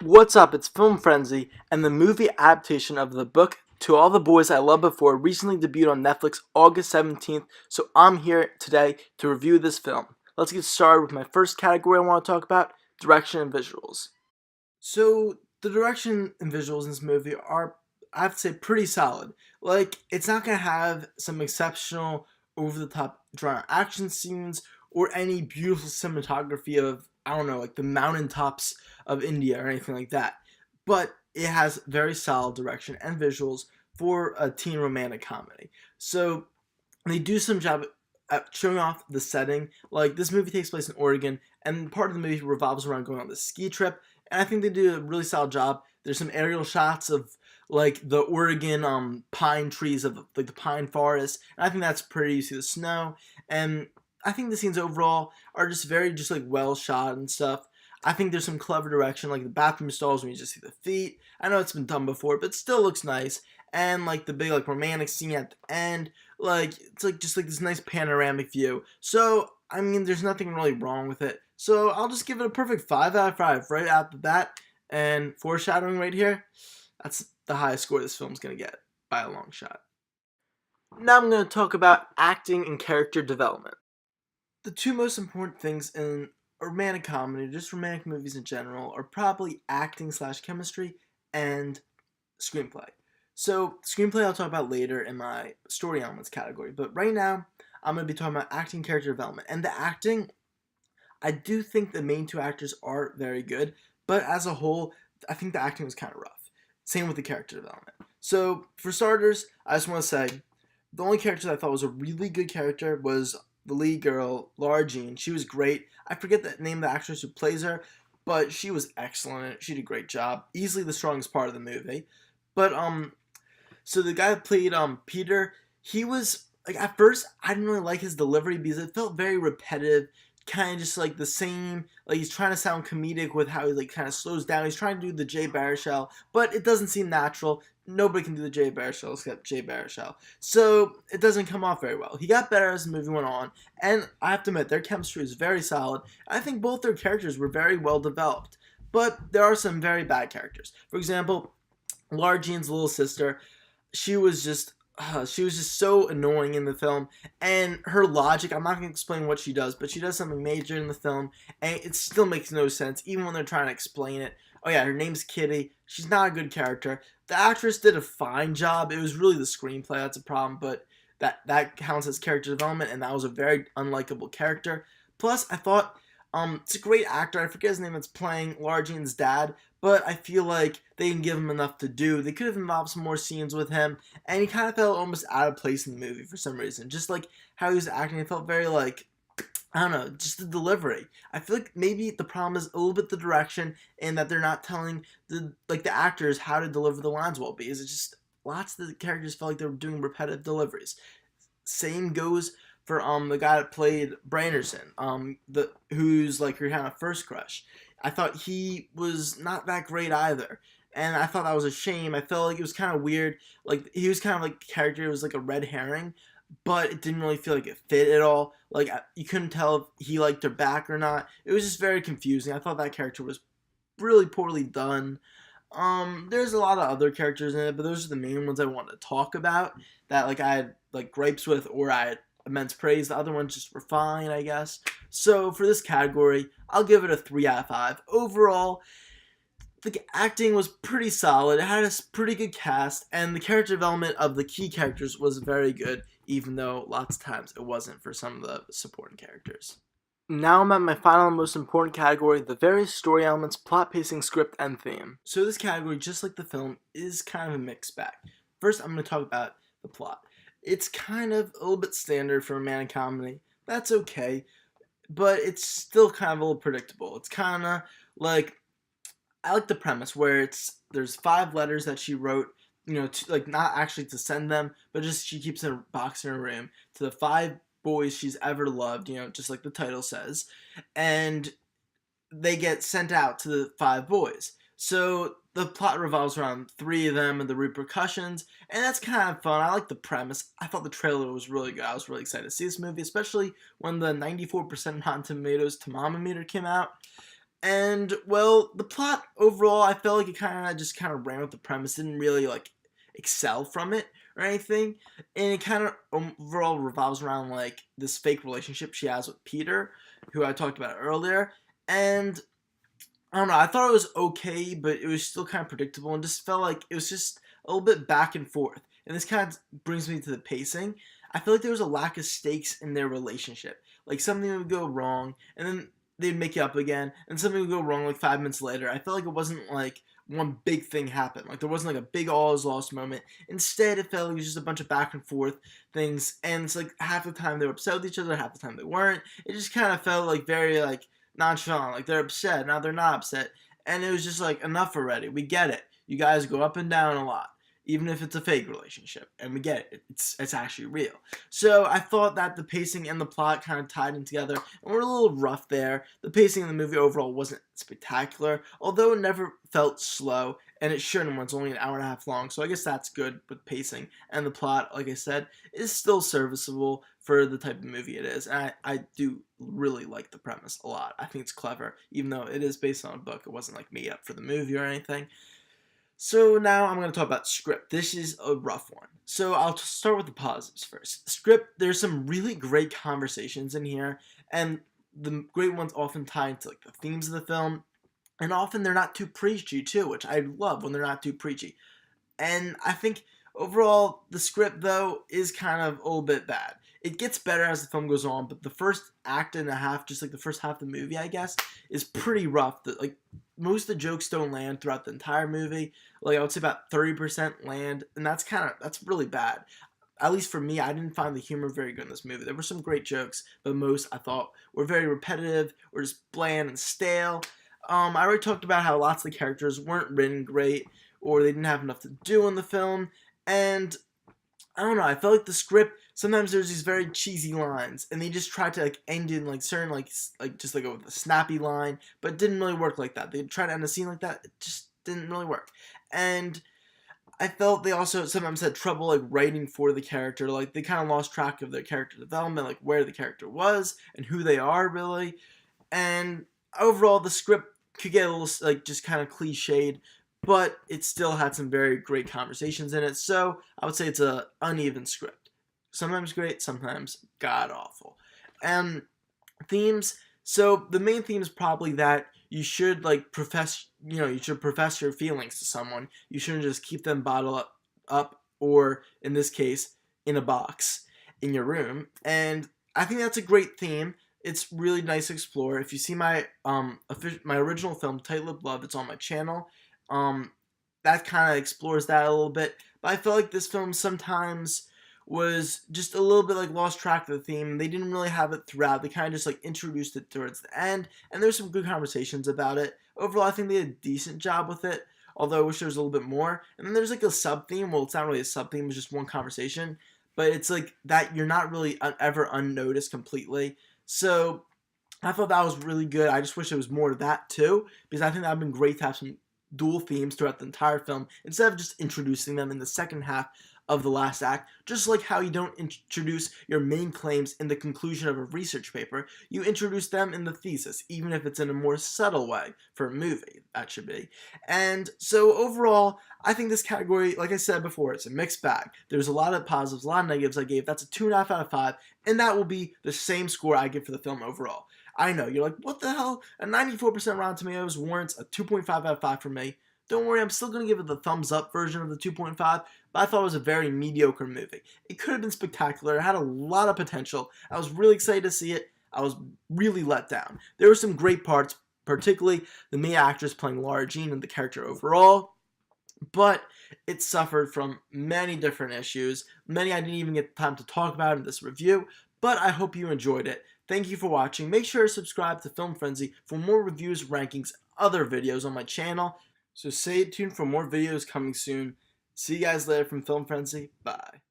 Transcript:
What's up? It's Film Frenzy, and the movie adaptation of the book To All the Boys I Loved Before recently debuted on Netflix August 17th, so I'm here today to review this film. Let's get started with my first category I want to talk about, direction and visuals. So, the direction and visuals in this movie are, I have to say, pretty solid. Like, it's not going to have some exceptional, over-the-top drawn action scenes or any beautiful cinematography of, I don't know, like the mountaintops of India or anything like that. But it has very solid direction and visuals for a teen romantic comedy. So they do some job at showing off the setting. Like, this movie takes place in Oregon, and part of the movie revolves around going on this ski trip. And I think they do a really solid job. There's some aerial shots of like the Oregon pine trees of like the pine forest, and I think that's pretty. You see the snow, and I think the scenes overall are just very like well shot and stuff. I think there's some clever direction, like the bathroom stalls when you just see the feet. I know it's been done before, but it still looks nice. And like the big like romantic scene at the end, like it's like just like this nice panoramic view. So I mean, there's nothing really wrong with it. So I'll just give it a perfect 5 out of 5 right out the bat. And foreshadowing right here, that's the highest score this film's gonna get by a long shot. Now I'm gonna talk about acting and character development. The two most important things in a romantic comedy, just romantic movies in general, are probably acting slash chemistry and screenplay. So, screenplay I'll talk about later in my story elements category, but right now I'm going to be talking about acting, character development. And the acting, I do think the main two actors are very good, but as a whole, I think the acting was kind of rough. Same with the character development. So, for starters, I just want to say the only character that I thought was a really good character was the lead girl, Laura Jean. She was great. I forget the name of the actress who plays her, but she was excellent. She did a great job. Easily the strongest part of the movie. But so the guy that played Peter, he was like, at first I didn't really like his delivery because it felt very repetitive, kind of just like the same. Like, he's trying to sound comedic with how he like kind of slows down. He's trying to do the Jay Baruchel, but it doesn't seem natural. Nobody can do the Jay Baruchel except Jay Baruchel, so it doesn't come off very well. He got better as the movie went on, and I have to admit their chemistry is very solid. I think both their characters were very well developed, but there are some very bad characters. For example, Laura Jean's little sister, she was just so annoying in the film, and her logic, I'm not going to explain what she does, but she does something major in the film, and it still makes no sense, even when they're trying to explain it. Oh yeah, her name's Kitty. She's not a good character. The actress did a fine job. It was really the screenplay that's a problem, but that counts as character development, and that was a very unlikable character. Plus, I thought, it's a great actor. I forget his name that's playing Laura Jean's dad, but I feel like they didn't give him enough to do. They could have involved some more scenes with him, and he kind of felt almost out of place in the movie for some reason. Just like how he was acting, it felt very like, I don't know, just the delivery. I feel like maybe the problem is a little bit the direction, and that they're not telling the actors how to deliver the lines well, because it's just lots of the characters felt like they were doing repetitive deliveries. Same goes for the guy that played Branderson, who's like your kind of first crush. I thought he was not that great either, and I thought that was a shame. I felt like it was kind of weird. Like, he was kind of like a character, it was like a red herring, but it didn't really feel like it fit at all. Like, you couldn't tell if he liked her back or not. It was just very confusing. I thought that character was really poorly done. There's a lot of other characters in it, but those are the main ones I wanted to talk about that like I had like gripes with, or I had immense praise. The other ones just were fine, I guess. So for this category, I'll give it a 3 out of 5. Overall, the acting was pretty solid. It had a pretty good cast, and the character development of the key characters was very good, even though lots of times it wasn't for some of the supporting characters. Now I'm at my final and most important category, the various story elements, plot, pacing, script, and theme. So this category, just like the film, is kind of a mixed bag. First, I'm going to talk about the plot. It's kind of a little bit standard for a romantic comedy. That's okay, but it's still kind of a little predictable. It's kind of like, I like the premise where there's 5 letters that she wrote, like not actually to send them, but just she keeps in a box in her room to the 5 boys she's ever loved, just like the title says, and they get sent out to the 5 boys. So the plot revolves around 3 of them and the repercussions, and that's kind of fun. I like the premise. I thought the trailer was really good. I was really excited to see this movie, especially when the 94% Rotten Tomatoes Thermometer came out. And, well, the plot overall, I felt like it just ran with the premise, didn't really, like, excel from it or anything. And it kind of overall revolves around, like, this fake relationship she has with Peter, who I talked about earlier. And, I don't know, I thought it was okay, but it was still kind of predictable and just felt like it was just a little bit back and forth. And this kind of brings me to the pacing. I feel like there was a lack of stakes in their relationship. Like, something would go wrong, and then they'd make it up again, and something would go wrong like 5 minutes later. I felt like it wasn't like one big thing happened. Like, there wasn't like a big all is lost moment. Instead, it felt like it was just a bunch of back and forth things, and it's like half the time they were upset with each other, half the time they weren't. It just kind of felt like very like nonchalant. Like, they're upset, now they're not upset. And it was just like, enough already. We get it. You guys go up and down a lot, even if it's a fake relationship, and we get it. It's actually real. So I thought that the pacing and the plot kind of tied in together, and we're a little rough there. The pacing in the movie overall wasn't spectacular, although it never felt slow, and it shouldn't when it's only an hour and a half long, so I guess that's good with pacing. And the plot, like I said, is still serviceable for the type of movie it is, and I do really like the premise a lot. I think it's clever, even though it is based on a book. It wasn't like made up for the movie or anything. So now I'm going to talk about script. This is a rough one. So I'll start with the positives first. Script, there's some really great conversations in here, and the great ones often tie into like the themes of the film, and often they're not too preachy too, which I love when they're not too preachy. And I think overall the script though is kind of a little bit bad. It gets better as the film goes on, but the first act and a half, just like the first half of the movie, I guess, is pretty rough. Like, most of the jokes don't land throughout the entire movie. Like, I would say about 30% land, and that's really bad. At least for me, I didn't find the humor very good in this movie. There were some great jokes, but most I thought were very repetitive or just bland and stale. I already talked about how lots of the characters weren't written great, or they didn't have enough to do in the film, and I don't know, I felt like the script, sometimes there's these very cheesy lines, and they just tried to like end in like certain just like a snappy line, but it didn't really work like that. They tried to end a scene like that, it just didn't really work. And I felt they also sometimes had trouble like writing for the character, like they kind of lost track of their character development, like where the character was and who they are really. And overall, the script could get a little like just kind of cliched, but it still had some very great conversations in it. So I would say it's a uneven script. Sometimes great, sometimes god awful. And themes. So the main theme is probably that you should like you should profess your feelings to someone. You shouldn't just keep them bottled up, or in this case, in a box in your room. And I think that's a great theme. It's really nice to explore. If you see my my original film, Tight Lip Love, it's on my channel. That kind of explores that a little bit. But I feel like this film sometimes was just a little bit like lost track of the theme. They didn't really have it throughout. They kind of just like introduced it towards the end, and there's some good conversations about it. Overall, I think they did a decent job with it, although I wish there was a little bit more. And then there's like a sub theme. Well, it's not really a sub theme; it's just one conversation, but it's like that you're not really ever unnoticed completely. So I thought that was really good. I just wish there was more of that too, because I think that would have been great to have some dual themes throughout the entire film instead of just introducing them in the second half of the last act. Just like how you don't introduce your main claims in the conclusion of a research paper, you introduce them in the thesis, even if it's in a more subtle way for a movie, that should be. And so overall, I think this category, like I said before, it's a mixed bag. There's a lot of positives, a lot of negatives I gave. That's a 2.5 out of 5, and that will be the same score I give for the film overall. I know, you're like, what the hell? A 94% Rotten Tomatoes warrants a 2.5 out of 5 from me. Don't worry, I'm still going to give it the thumbs up version of the 2.5, but I thought it was a very mediocre movie. It could have been spectacular. It had a lot of potential. I was really excited to see it. I was really let down. There were some great parts, particularly the main actress playing Laura Jean and the character overall, but it suffered from many different issues, many I didn't even get time to talk about in this review, but I hope you enjoyed it. Thank you for watching. Make sure to subscribe to Film Frenzy for more reviews, rankings, other videos on my channel. So stay tuned for more videos coming soon. See you guys later from Film Frenzy. Bye.